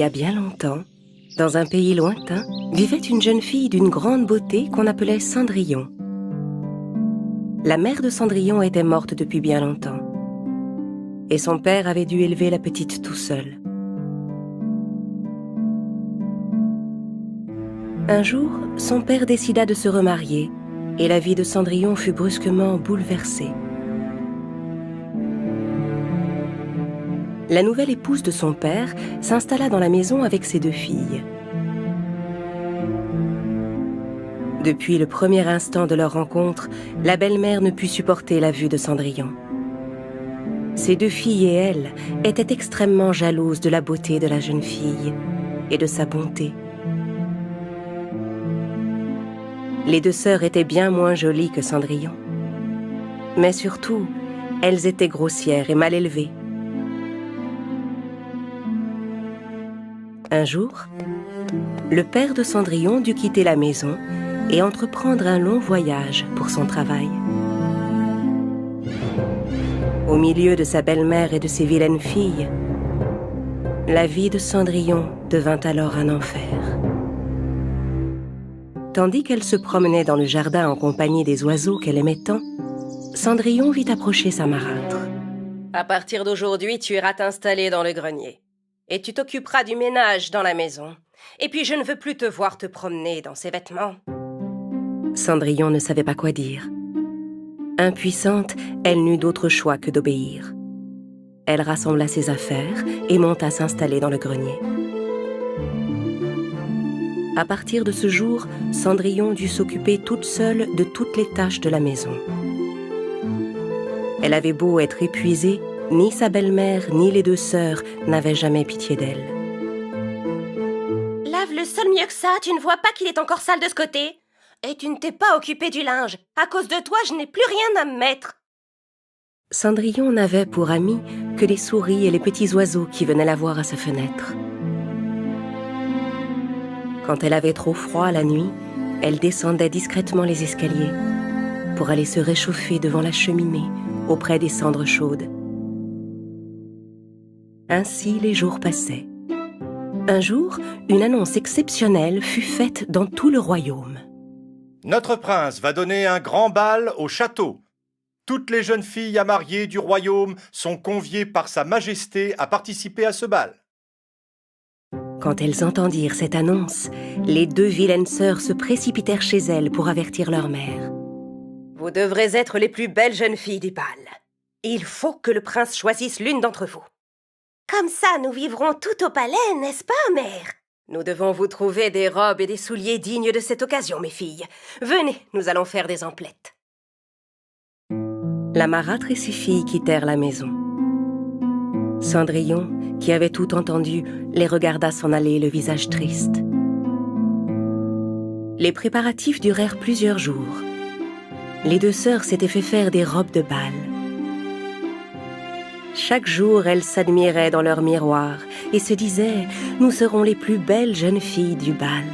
a bien longtemps, dans un pays lointain, vivait une jeune fille d'une grande beauté qu'on appelait Cendrillon. La mère de Cendrillon était morte depuis bien longtemps, et son père avait dû élever la petite tout seul. Un jour, son père décida de se remarier, et la vie de Cendrillon fut brusquement bouleversée. La nouvelle épouse de son père s'installa dans la maison avec ses 2 filles. Depuis le premier instant de leur rencontre, la belle-mère ne put supporter la vue de Cendrillon. Ses 2 filles et elle étaient extrêmement jalouses de la beauté de la jeune fille et de sa bonté. Les 2 sœurs étaient bien moins jolies que Cendrillon. Mais surtout, elles étaient grossières et mal élevées. Un jour, le père de Cendrillon dut quitter la maison et entreprendre un long voyage pour son travail. Au milieu de sa belle-mère et de ses vilaines filles, la vie de Cendrillon devint alors un enfer. Tandis qu'elle se promenait dans le jardin en compagnie des oiseaux qu'elle aimait tant, Cendrillon vit approcher sa marâtre. « À partir d'aujourd'hui, tu iras t'installer dans le grenier. Et tu t'occuperas du ménage dans la maison. Et puis je ne veux plus te voir te promener dans ces vêtements. » Cendrillon ne savait pas quoi dire. Impuissante, elle n'eut d'autre choix que d'obéir. Elle rassembla ses affaires et monta s'installer dans le grenier. À partir de ce jour, Cendrillon dut s'occuper toute seule de toutes les tâches de la maison. Elle avait beau être épuisée, ni sa belle-mère, ni les 2 sœurs n'avaient jamais pitié d'elle. « Lave le sol mieux que ça, tu ne vois pas qu'il est encore sale de ce côté? Et tu ne t'es pas occupé du linge. À cause de toi, je n'ai plus rien à me mettre. » Cendrillon n'avait pour amis que les souris et les petits oiseaux qui venaient la voir à sa fenêtre. Quand elle avait trop froid la nuit, elle descendait discrètement les escaliers pour aller se réchauffer devant la cheminée auprès des cendres chaudes. Ainsi les jours passaient. Un jour, une annonce exceptionnelle fut faite dans tout le royaume. Notre prince va donner un grand bal au château. Toutes les jeunes filles à marier du royaume sont conviées par sa majesté à participer à ce bal. Quand elles entendirent cette annonce, les 2 vilaines sœurs se précipitèrent chez elles pour avertir leur mère. « Vous devrez être les plus belles jeunes filles du bal. Il faut que le prince choisisse l'une d'entre vous. » « Comme ça, nous vivrons tout au palais, n'est-ce pas, mère ?» « Nous devons vous trouver des robes et des souliers dignes de cette occasion, mes filles. Venez, nous allons faire des emplettes. » La marâtre et ses filles quittèrent la maison. Cendrillon, qui avait tout entendu, les regarda s'en aller le visage triste. Les préparatifs durèrent plusieurs jours. Les 2 sœurs s'étaient fait faire des robes de bal. Chaque jour, elles s'admiraient dans leur miroir et se disaient « Nous serons les plus belles jeunes filles du bal. »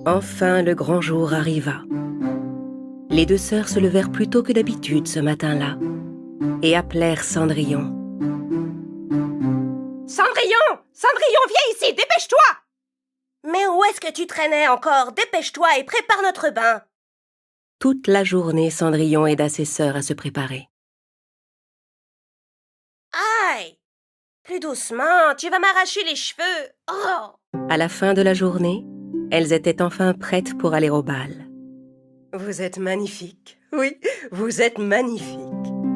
Enfin, le grand jour arriva. Les 2 sœurs se levèrent plus tôt que d'habitude ce matin-là et appelèrent Cendrillon. « Cendrillon! Cendrillon, viens ici, dépêche-toi !»« Mais où est-ce que tu traînais encore? Dépêche-toi et prépare notre bain !» Toute la journée, Cendrillon aida ses sœurs à se préparer. « Aïe! Plus doucement, tu vas m'arracher les cheveux. Oh !» À la fin de la journée, elles étaient enfin prêtes pour aller au bal. « Vous êtes magnifique, oui, vous êtes magnifique. »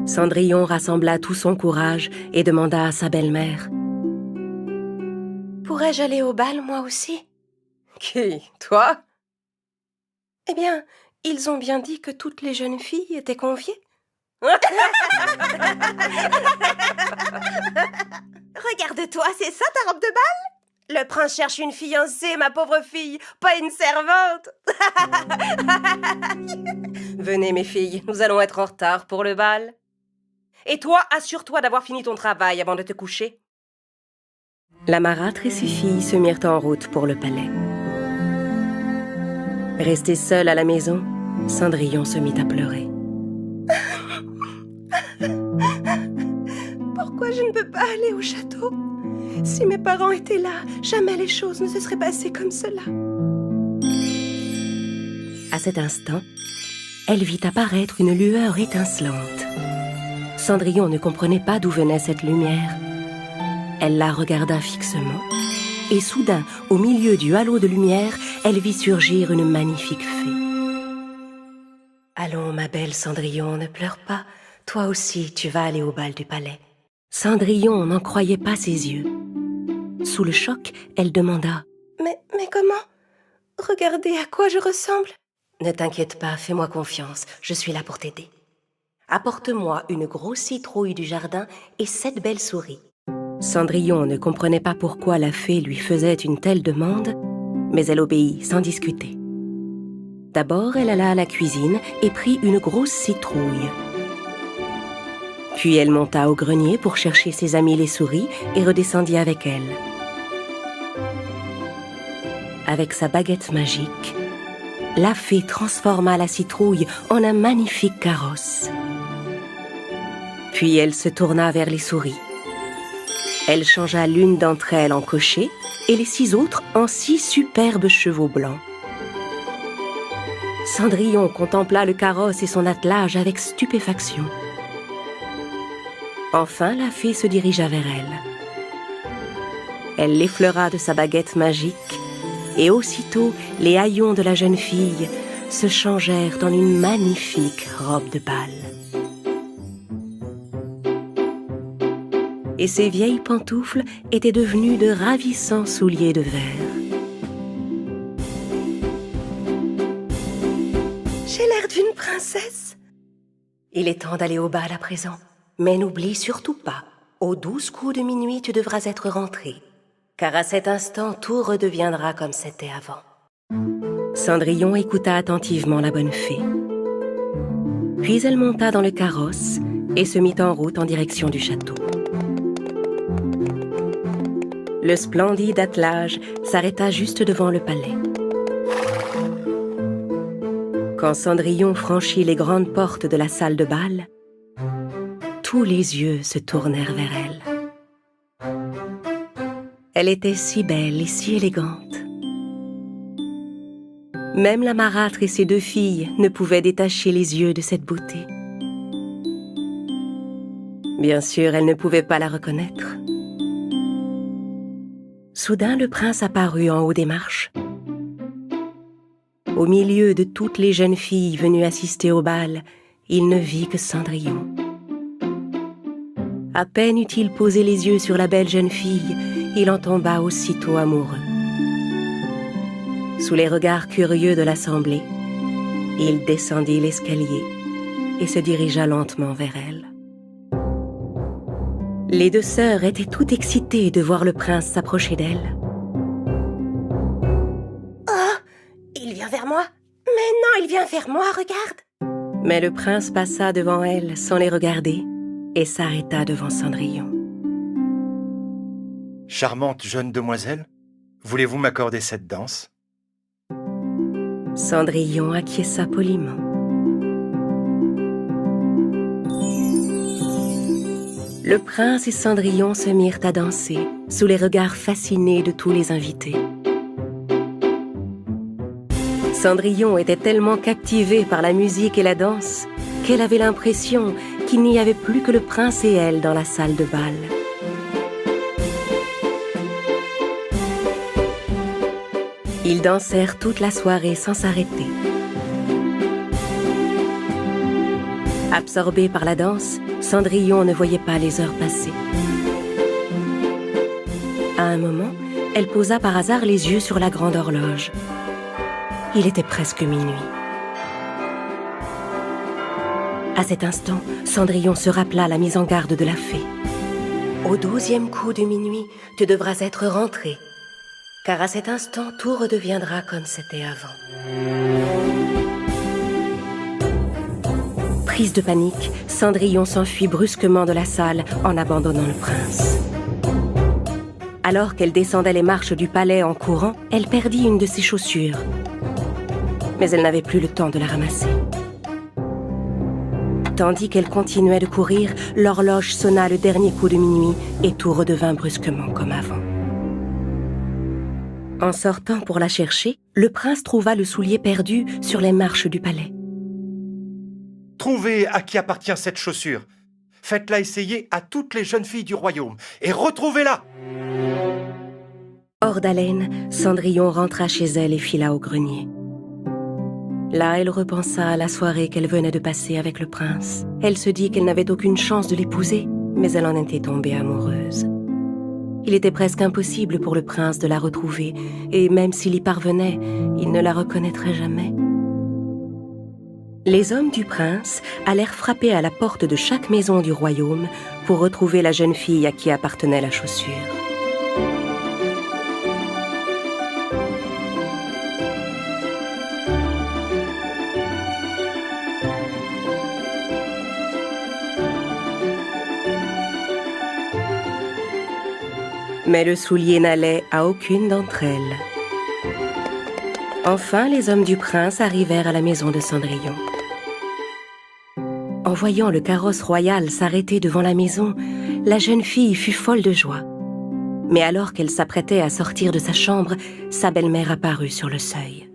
Cendrillon rassembla tout son courage et demanda à sa belle-mère. « Pourrais-je aller au bal, moi aussi ?»« Qui, toi ?»« Eh bien, ils ont bien dit que toutes les jeunes filles étaient conviées. » Regarde-toi, c'est ça ta robe de bal? Le prince cherche une fiancée, ma pauvre fille, pas une servante. Venez, mes filles, nous allons être en retard pour le bal. Et toi, assure-toi d'avoir fini ton travail avant de te coucher. La marâtre et ses filles se mirent en route pour le palais. Restée seule à la maison, Cendrillon se mit à pleurer. « pas aller au château. Si mes parents étaient là, jamais les choses ne se seraient passées comme cela. À cet instant, elle vit apparaître une lueur étincelante. Cendrillon ne comprenait pas d'où venait cette lumière. Elle la regarda fixement, et soudain, au milieu du halo de lumière, elle vit surgir une magnifique fée. « Allons, ma belle Cendrillon, ne pleure pas. Toi aussi, tu vas aller au bal du palais. » Cendrillon n'en croyait pas ses yeux. Sous le choc, elle demanda « Mais comment? Regardez à quoi je ressemble !»« Ne t'inquiète pas, fais-moi confiance, je suis là pour t'aider. Apporte-moi une grosse citrouille du jardin et 7 belles souris. » Cendrillon ne comprenait pas pourquoi la fée lui faisait une telle demande, mais elle obéit sans discuter. D'abord, elle alla à la cuisine et prit une grosse citrouille. Puis elle monta au grenier pour chercher ses amis les souris et redescendit avec elles. Avec sa baguette magique, la fée transforma la citrouille en un magnifique carrosse. Puis elle se tourna vers les souris. Elle changea l'une d'entre elles en cocher et les 6 autres en 6 superbes chevaux blancs. Cendrillon contempla le carrosse et son attelage avec stupéfaction. Enfin, la fée se dirigea vers elle. Elle l'effleura de sa baguette magique et aussitôt, les haillons de la jeune fille se changèrent en une magnifique robe de bal. Et ses vieilles pantoufles étaient devenues de ravissants souliers de verre. J'ai l'air d'une princesse. Il est temps d'aller au bal à présent. Mais n'oublie surtout pas, aux 12 coups de minuit, tu devras être rentrée. Car à cet instant, tout redeviendra comme c'était avant. Cendrillon écouta attentivement la bonne fée. Puis elle monta dans le carrosse et se mit en route en direction du château. Le splendide attelage s'arrêta juste devant le palais. Quand Cendrillon franchit les grandes portes de la salle de bal, tous les yeux se tournèrent vers elle. Elle était si belle et si élégante. Même la marâtre et ses 2 filles ne pouvaient détacher les yeux de cette beauté. Bien sûr, elles ne pouvaient pas la reconnaître. Soudain, le prince apparut en haut des marches. Au milieu de toutes les jeunes filles venues assister au bal, il ne vit que Cendrillon. À peine eut-il posé les yeux sur la belle jeune fille, il en tomba aussitôt amoureux. Sous les regards curieux de l'assemblée, il descendit l'escalier et se dirigea lentement vers elle. Les 2 sœurs étaient toutes excitées de voir le prince s'approcher d'elles. Oh, il vient vers moi? Mais non, il vient vers moi, regarde! Mais le prince passa devant elles sans les regarder et s'arrêta devant Cendrillon. « Charmante jeune demoiselle, voulez-vous m'accorder cette danse ?» Cendrillon acquiesça poliment. Le prince et Cendrillon se mirent à danser sous les regards fascinés de tous les invités. Cendrillon était tellement captivée par la musique et la danse qu'elle avait l'impression qu'il n'y avait plus que le prince et elle dans la salle de bal. Ils dansèrent toute la soirée sans s'arrêter. Absorbée par la danse, Cendrillon ne voyait pas les heures passer. À un moment, elle posa par hasard les yeux sur la grande horloge. Il était presque minuit. À cet instant, Cendrillon se rappela la mise en garde de la fée. « Au 12e coup de minuit, tu devras être rentrée, car à cet instant, tout redeviendra comme c'était avant. » Prise de panique, Cendrillon s'enfuit brusquement de la salle en abandonnant le prince. Alors qu'elle descendait les marches du palais en courant, elle perdit une de ses chaussures. Mais elle n'avait plus le temps de la ramasser. Tandis qu'elle continuait de courir, l'horloge sonna le dernier coup de minuit et tout redevint brusquement comme avant. En sortant pour la chercher, le prince trouva le soulier perdu sur les marches du palais. Trouvez à qui appartient cette chaussure. Faites-la essayer à toutes les jeunes filles du royaume et retrouvez-la. Hors d'haleine, Cendrillon rentra chez elle et fila au grenier. Là, elle repensa à la soirée qu'elle venait de passer avec le prince. Elle se dit qu'elle n'avait aucune chance de l'épouser, mais elle en était tombée amoureuse. Il était presque impossible pour le prince de la retrouver, et même s'il y parvenait, il ne la reconnaîtrait jamais. Les hommes du prince allèrent frapper à la porte de chaque maison du royaume pour retrouver la jeune fille à qui appartenait la chaussure. Mais le soulier n'allait à aucune d'entre elles. Enfin, les hommes du prince arrivèrent à la maison de Cendrillon. En voyant le carrosse royal s'arrêter devant la maison, la jeune fille fut folle de joie. Mais alors qu'elle s'apprêtait à sortir de sa chambre, sa belle-mère apparut sur le seuil.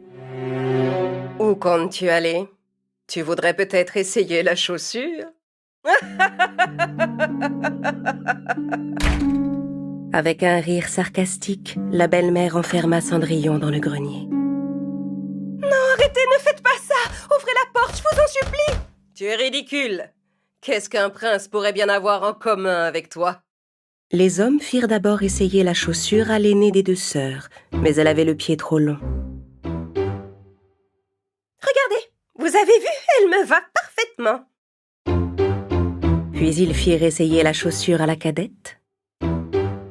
« Où comptes-tu aller? Tu voudrais peut-être essayer la chaussure ?» Avec un rire sarcastique, la belle-mère enferma Cendrillon dans le grenier. « Non, arrêtez, ne faites pas ça! Ouvrez la porte, je vous en supplie! Tu es ridicule! Qu'est-ce qu'un prince pourrait bien avoir en commun avec toi? » Les hommes firent d'abord essayer la chaussure à l'aînée des deux sœurs, mais elle avait le pied trop long. « Regardez, vous avez vu, elle me va parfaitement! » Puis ils firent essayer la chaussure à la cadette,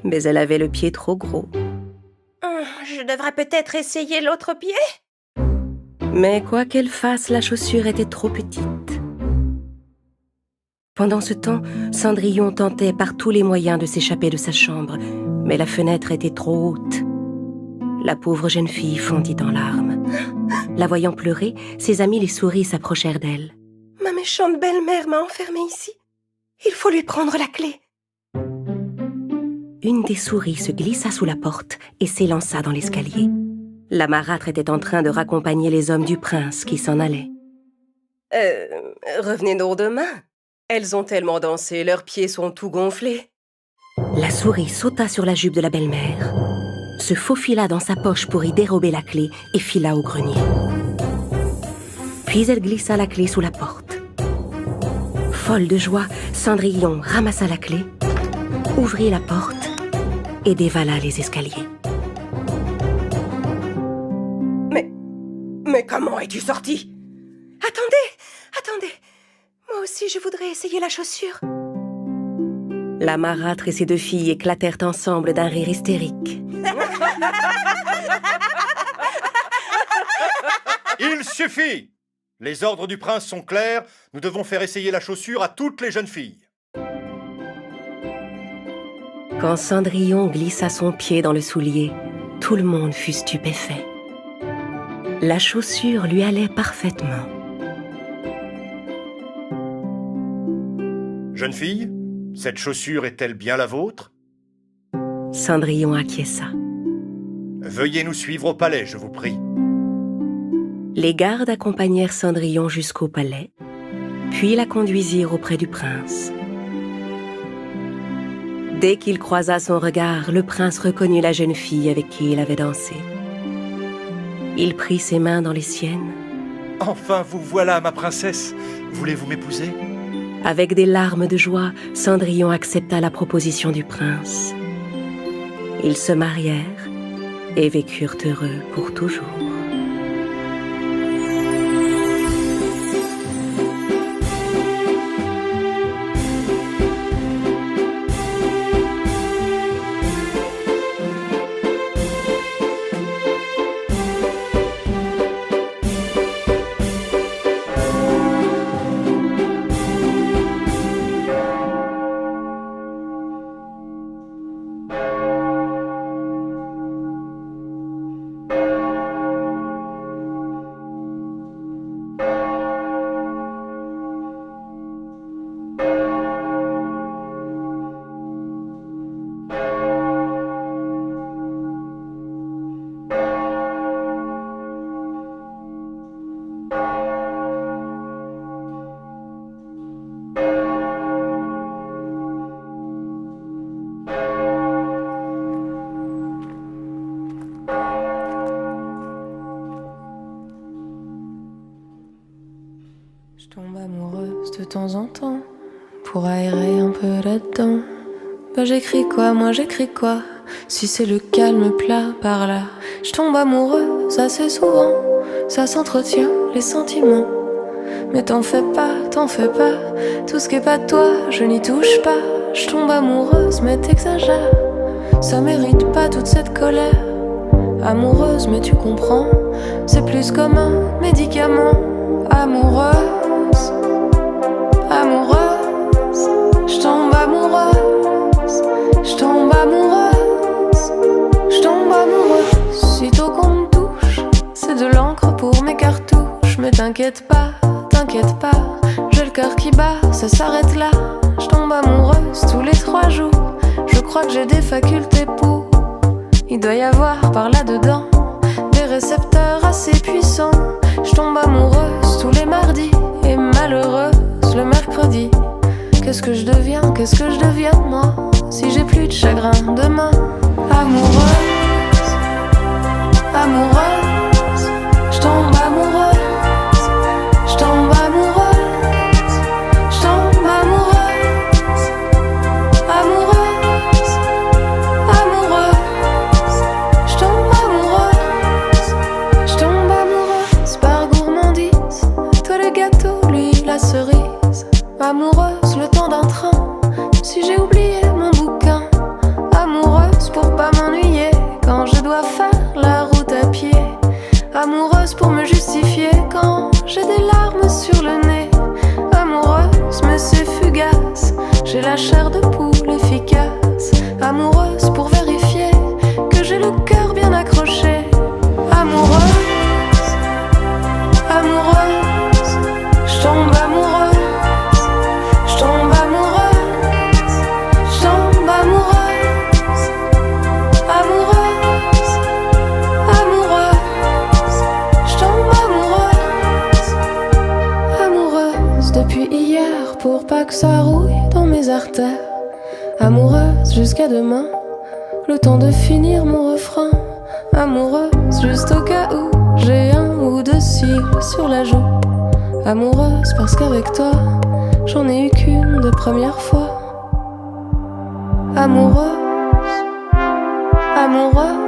mais elle avait le pied trop gros. Je devrais peut-être essayer l'autre pied? Mais quoi qu'elle fasse, la chaussure était trop petite. Pendant ce temps, Cendrillon tentait par tous les moyens de s'échapper de sa chambre, mais la fenêtre était trop haute. La pauvre jeune fille fondit en larmes. La voyant pleurer, ses amis les souris s'approchèrent d'elle. « Ma méchante belle-mère m'a enfermée ici. Il faut lui prendre la clé. » Une des souris se glissa sous la porte et s'élança dans l'escalier. La marâtre était en train de raccompagner les hommes du prince qui s'en allaient. Revenez donc demain. Elles ont tellement dansé, leurs pieds sont tout gonflés. La souris sauta sur la jupe de la belle-mère, se faufila dans sa poche pour y dérober la clé et fila au grenier. Puis elle glissa la clé sous la porte. Folle de joie, Cendrillon ramassa la clé, ouvrit la porte et dévala les escaliers. Mais comment es-tu sortie? Attendez. Moi aussi, je voudrais essayer la chaussure. La marâtre et ses deux filles éclatèrent ensemble d'un rire hystérique. Il suffit! Les ordres du prince sont clairs, nous devons faire essayer la chaussure à toutes les jeunes filles. Quand Cendrillon glissa son pied dans le soulier, tout le monde fut stupéfait. La chaussure lui allait parfaitement. Jeune fille, cette chaussure est-elle bien la vôtre? Cendrillon acquiesça. Veuillez nous suivre au palais, je vous prie. Les gardes accompagnèrent Cendrillon jusqu'au palais, puis la conduisirent auprès du prince. Dès qu'il croisa son regard, le prince reconnut la jeune fille avec qui il avait dansé. Il prit ses mains dans les siennes. « Enfin, vous voilà, ma princesse. Voulez-vous m'épouser ?» Avec des larmes de joie, Cendrillon accepta la proposition du prince. Ils se marièrent et vécurent heureux pour toujours. temps en temps pour aérer un peu là-dedans. Bah j'écris quoi, moi j'écris quoi? Si c'est le calme plat par là, je tombe amoureuse assez souvent. Ça s'entretient les sentiments. Mais t'en fais pas, tout ce qui est pas toi, je n'y touche pas. Je tombe amoureuse, mais t'exagères. Ça mérite pas toute cette colère. Amoureuse, mais tu comprends, c'est plus comme un médicament. Amoureuse, amoureuse, je tombe amoureuse, je tombe amoureuse, je tombe amoureuse. Sitôt qu'on me touche, c'est de l'encre pour mes cartouches. Mais t'inquiète pas, j'ai le cœur qui bat, ça s'arrête là. Je tombe amoureuse tous les 3 jours. Je crois que j'ai des facultés pour. Il doit y avoir par là-dedans des récepteurs assez puissants. Je tombe amoureuse tous les mardis et malheureuse le mercredi. Qu'est-ce que je deviens moi, si j'ai plus de chagrin demain? Amoureuse, amoureuse, je tombe amoureuse, je tombe amoureuse, je tombe amoureuse, amoureuse, amoureuse, je tombe amoureuse, je tombe amoureuse. Par gourmandise, toi le gâteau, lui la cerise. Amoureuse le temps d'un train, si j'ai oublié mon bouquin. Amoureuse pour pas m'ennuyer quand je dois faire la route à pied. Amoureuse pour me justifier quand j'ai des larmes sur le nez. Amoureuse mais c'est fugace, j'ai la chair de poule efficace. Amoureuse pour vérifier que j'ai le cœur bien accroché. Amoureuse, amoureuse, je tombe amoureuse, je tombe amoureuse, je tombe amoureuse, amoureuse, amoureuse, je tombe amoureuse, amoureuse depuis hier pour pas que ça rouille dans mes artères. Amoureuse jusqu'à demain, le temps de finir mon refrain. Amoureuse juste au cas où j'ai un ou 2 cils sur la joue. Amoureuse parce qu'avec toi j'en ai eu qu'une de première fois. Amoureuse, amoureuse,